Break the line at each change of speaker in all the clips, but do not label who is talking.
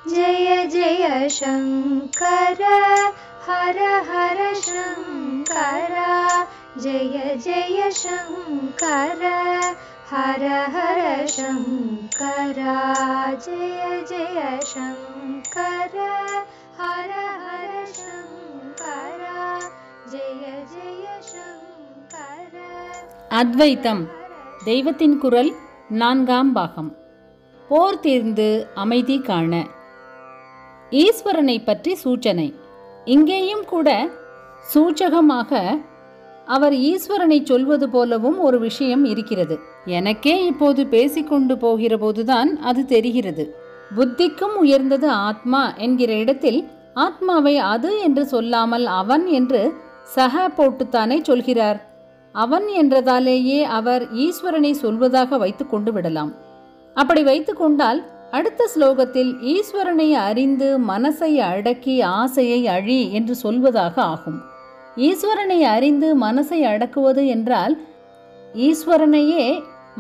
जय जय शङ्कर हर हर शङ्कर जय जय शङ्कर हर हर शङ्कर जय जय शङ्कर हर हर शङ्कर जय जय शङ्कर.
அத்வைத்தம் தெய்வத்தின் குரல் 4ஆம் பாகம். போர் தீர்ந்து அமைதி காண. ஈஸ்வரனை பற்றி சூச்சனை. இங்கேயும் கூட சூச்சகமாக அவர் ஈஸ்வரனை சொல்வது போலவும் ஒரு விஷயம் இருக்கிறது. எனக்கே இப்போது பேசிக்கொண்டு போகிற போதுதான் அது தெரிகிறது. புத்திக்கும் உயர்ந்தது ஆத்மா என்கிற இடத்தில் ஆத்மாவை அது என்று சொல்லாமல் அவன் என்று சக போட்டுத்தானே சொல்கிறார். அவன் என்றதாலேயே அவர் ஈஸ்வரனை சொல்வதாக வைத்து கொண்டு விடலாம். அப்படி வைத்து கொண்டால் அடுத்த ஸ்லோகத்தில் ஈஸ்வரனை அறிந்து மனசை அடக்கி ஆசையை அழி என்று சொல்வதாக ஆகும். ஈஸ்வரனை அறிந்து மனசை அடக்குவது என்றால் ஈஸ்வரனையே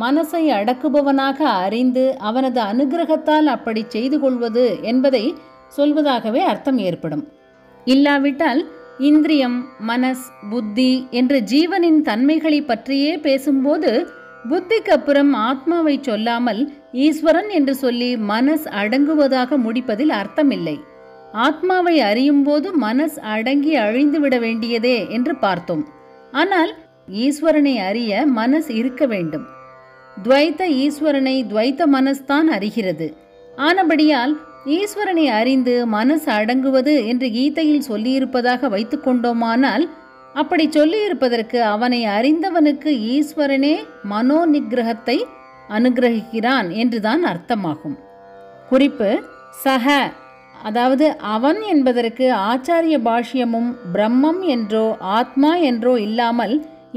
மனசை அடக்குபவனாக அறிந்து அவனது அனுகிரகத்தால் அப்படி செய்து கொள்வது என்பதை சொல்வதாகவே அர்த்தம் ஏற்படும். இல்லாவிட்டால் இந்திரியம், மனஸ், புத்தி என்ற ஜீவனின் தன்மைகளை பற்றியே பேசும்போது புத்திக்கு அப்புறம் ஆத்மாவை சொல்லாமல் ஈஸ்வரன் என்று சொல்லி மனஸ் அடங்குவதாக முடிப்பதில் அர்த்தமில்லை. ஆத்மாவை அறியும் போது மனஸ் அடங்கி அழிந்துவிட வேண்டியதே என்று பார்த்தோம். ஆனால் ஈஸ்வரனை அறிய மனஸ் இருக்க வேண்டும். துவைத்த ஈஸ்வரனை துவைத்த மனஸ்தான் அறிகிறது. ஆனபடியால் ஈஸ்வரனை அறிந்து மனசு அடங்குவது என்று கீதையில் சொல்லியிருப்பதாக வைத்துக் கொண்டோமானால் அப்படி சொல்லியிருப்பதற்கு அவனை அறிந்தவனுக்கு ஈஸ்வரனே மனோ நிகிரகத்தை அனுகிரகிக்கிறான் என்றுதான் அர்த்தமாகும். குறிப்பு: சக, அதாவது அவன் என்பதற்கு ஆச்சாரிய பாஷ்யமும் பிரம்மம் என்றோ ஆத்மா என்றோ இல்லாமல்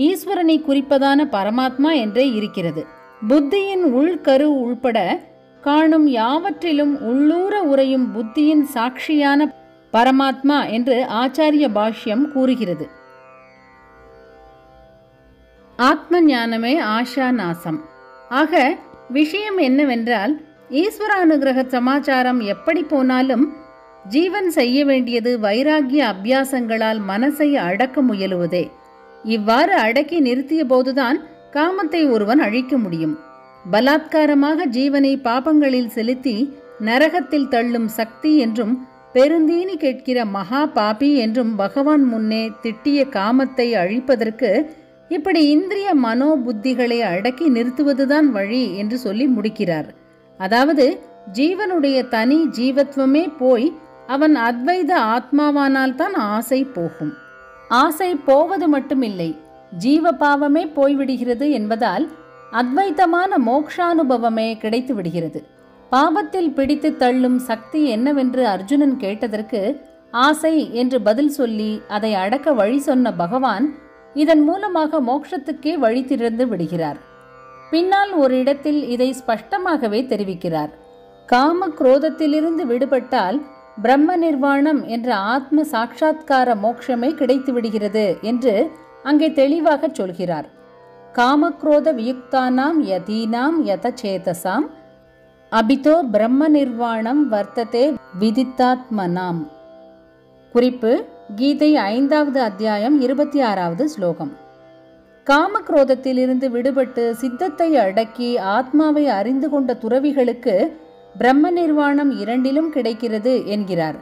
ஈஸ்வரனை குறிப்பதான பரமாத்மா என்றே இருக்கிறது. புத்தியின் உள்கரு உள்பட காணும் யாவற்றிலும் உள்ளூர உறையும் புத்தியின் சாட்சியான பரமாத்மா என்று ஆச்சாரிய பாஷ்யம் கூறுகிறது. ஆத்ம ஞானமே ஆஷா நாசம். ஆக விஷயம் என்னவென்றால், ஈஸ்வரானுகிரக சமாச்சாரம் எப்படி போனாலும் ஜீவன் செய்ய வேண்டியது வைராகிய அபியாசங்களால் மனசை அடக்க முயலுவதே. இவ்வாறு அடக்கி நிறுத்திய போதுதான் காமத்தை ஒருவன் அழிக்க முடியும். பலாத்காரமாக ஜீவனை பாபங்களில் செலுத்தி நரகத்தில் தள்ளும் சக்தி என்றும் பெருந்தீனி கேட்கிற மகா பாபி என்றும் பகவான் முன்னே திட்டிய காமத்தை அழிப்பதற்கு இப்படி இந்திரிய மனோ புத்திகளை அடக்கி நிறுத்துவதுதான் வழி என்று சொல்லி முடிக்கிறார். அதாவது ஜீவனுடைய தனி ஜீவத்வமே போய் அவன் அத்வைத ஆத்மாவானால் தான் ஆசை போகும். ஆசை போவது மட்டுமில்லை, ஜீவ பாவமே போய்விடுகிறது என்பதால் அத்வைத்தமான மோக்ஷானுபவமே கிடைத்து விடுகிறது. பாவத்தில் பிடித்து தள்ளும் சக்தி என்னவென்று அர்ஜுனன் கேட்டதற்கு ஆசை என்று பதில் சொல்லி அதை அடக்க வழி சொன்ன பகவான் இதன் மூலமாக மோட்சத்துக்கே வழி திறந்து விடுகிறார். பின்னால் ஒரு இடத்தில் இதை ஸ்பஷ்டமாகவே தெரிவிக்கிறார். காம குரோதத்திலிருந்து விடுபட்டால் பிரம்ம நிர்வாணம் என்ற ஆத்ம சாட்சாத்கார மோட்சமே கிடைத்து விடுகிறது என்று அங்கே தெளிவாக சொல்கிறார். காமக்ரோத வியுக்தானாம் யதீனாம் யதசேதசாம் அபிதோ பிரம்ம நிர்வாணம் வர்த்ததே விதித்தாத்மனாம். குறிப்பு: கீதை 5வது அத்தியாயம் 26வது ஸ்லோகம். காமக்ரோதத்திலிருந்து விடுபட்டு சித்தத்தை அடக்கி ஆத்மாவை அறிந்து கொண்ட துறவிகளுக்கு பிரம்ம நிர்வாணம் 2லும் கிடைக்கிறது என்கிறார்.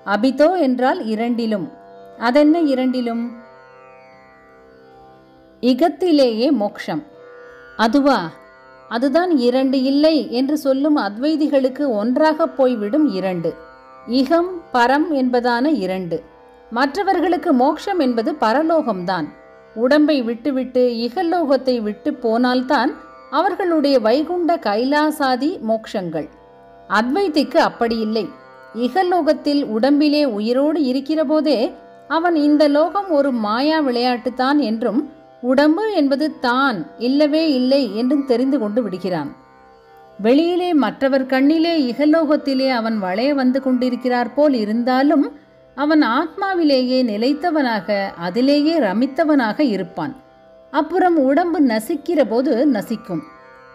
அபிதோ என்றால் 2லும். அதென்ன 2லும்? இகத்திலேயே மோக்ஷம். அதுவா? அதுதான் 2 இல்லை என்று சொல்லும் அத்வைதிகளுக்கு ஒன்றாக போய்விடும் 2. இகம் பரம் என்பதான 2. மற்றவர்களுக்கு மோட்சம் என்பது பரலோகம்தான். உடம்பை விட்டுவிட்டு இகலோகத்தை விட்டு போனால்தான் அவர்களுடைய வைகுண்ட கைலாசாதி மோட்சங்கள். அத்வைதிக்கு அப்படி இல்லை. இகலோகத்தில் உடம்பிலே உயிரோடு இருக்கிற போதே அவன் இந்த லோகம் ஒரு மாயா விளையாட்டுத்தான் என்றும் உடம்பு என்பது தான் இல்லவே இல்லை என்றும் தெரிந்து கொண்டு விடுகிறான். வெளியிலே மற்றவர் கண்ணிலே இகலோகத்திலே அவன் வளைய வந்து கொண்டிருக்கிறார் போல் இருந்தாலும் அவன் ஆத்மாவிலேயே நிலைத்தவனாக அதிலேயே ரமித்தவனாக இருப்பான். அப்புறம் உடம்பு நசிக்கிற போது நசிக்கும்.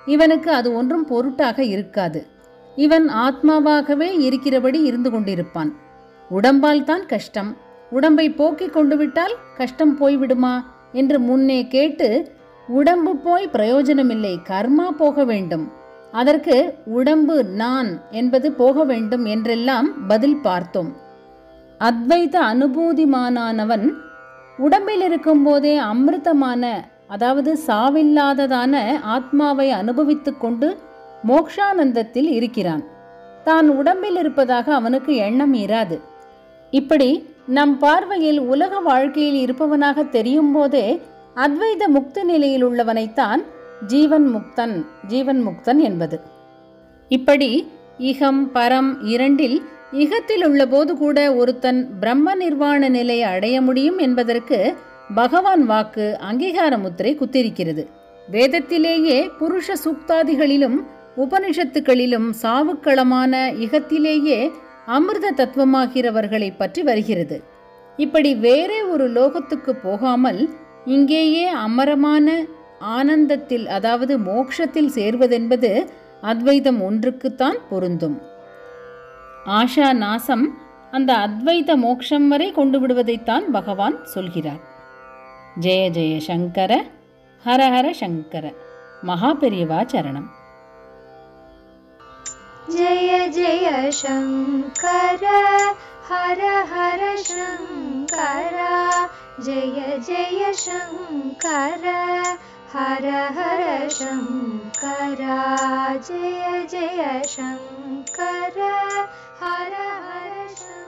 இவனுக்கு அது ஒன்றும் பொருட்டாக இருக்காது. இவன் ஆத்மாவாகவே இருக்கிறபடி இருந்து கொண்டிருப்பான். உடம்பால் தான் கஷ்டம், உடம்பை போக்கிக் கொண்டு விட்டால் கஷ்டம் போய்விடுமா என்று முன்னே கேட்டு, உடம்பு போய் பிரயோஜனமில்லை, கர்மா போக வேண்டும், அதற்கு உடம்பு நான் என்பது போக வேண்டும் என்றெல்லாம் பதில் பார்த்தோம். அத்வைத அனுபூதிமானவன் உடம்பில் இருக்கும் போதே அமிர்தமான, அதாவது சாவில்லாததான ஆத்மாவை அனுபவித்துக் கொண்டு மோக்ஷானந்தத்தில் இருக்கிறான். தான் உடம்பில் இருப்பதாக அவனுக்கு எண்ணம் இராது. இப்படி நம் பார்வையில் உலக வாழ்க்கையில் இருப்பவனாக தெரியும் போதே அத்வைத முக்த நிலையில் உள்ளவனைத்தான் ஜீவன் முக்தன் என்பது. இப்படி இகம் பரம் இரண்டில் இகத்தில் உள்ள போது கூட ஒருத்தன் பிரம்ம நிர்வாண நிலையை அடைய முடியும் என்பதற்கு பகவான் வாக்கு அங்கீகார முத்திரை குத்திருக்கிறது. வேதத்திலேயே புருஷ சூக்தாதிகளிலும் உபனிஷத்துக்களிலும் சாவுக்களமான இகத்திலேயே அமிர்த தத்துவமாகிறவர்களை பற்றி வருகிறது. இப்படி வேறே ஒரு லோகத்துக்கு போகாமல் இங்கேயே அமரமான ஆனந்தத்தில், அதாவது மோட்சத்தில் சேர்வதென்பது அத்வைதம் ஒன்றுக்குத்தான் பொருந்தும். ஆஷா நாசம் அந்த அத்வைத மோட்சம் வரை கொண்டு விடுவதைத்தான் பகவான் சொல்கிறார். ஜெய ஜெய சங்கர, ஹர ஹர சங்கர. மகாபெரியவா சரணம்.
जय जय शङ्कर हर हर शङ्कर, जय जय शङ्कर हर हर शङ्कर, जय जय शङ्कर हर हर शङ्कर.